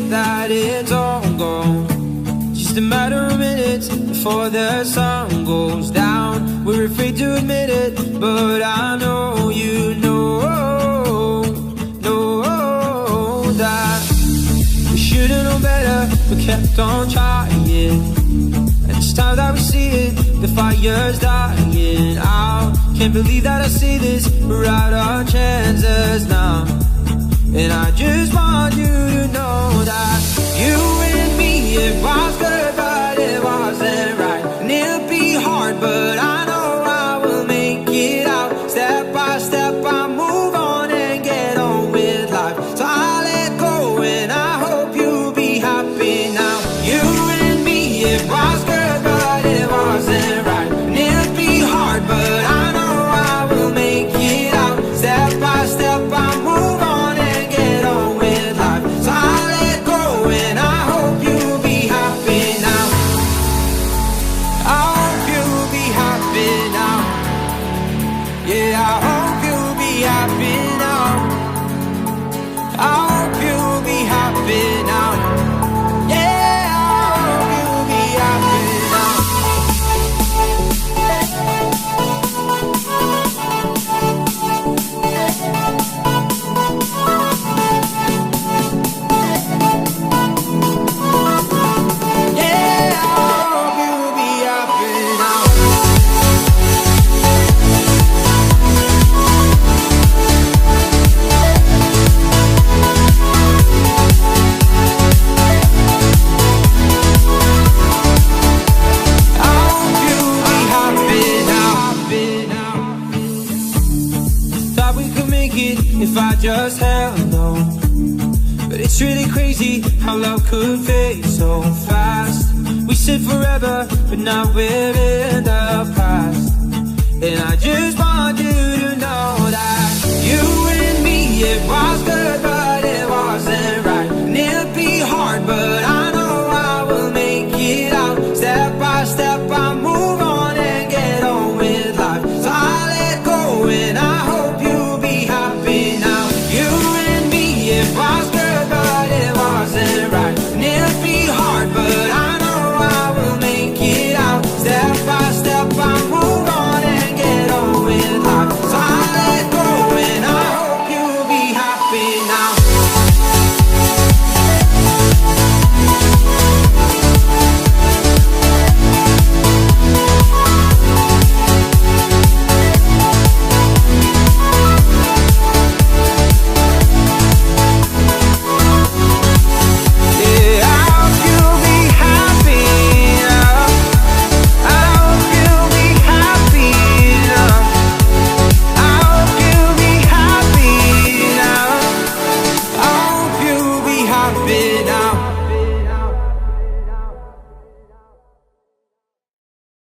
that it's all gone. Just a matter of minutes before the sun goes down. We're afraid to admit it, but I know you know that we should've known better, but kept on trying. And it's time that we see it, the fire's dying out. Can't believe that I see this, we're out our chances now. And I just want you to know that you and me, it was good, but it wasn't right. And it'll be hard, but I know I will make it out. Step by step, I move on and get on with life. So I let go and I hope you'll be happy now. You and me, it was good, but it wasn't right. And it'll be hard, but I know I will make it out. Step by step, I move on. If I just held on, but it's really crazy how love could fade so fast. We said forever, but now we're in the past. And I just want you to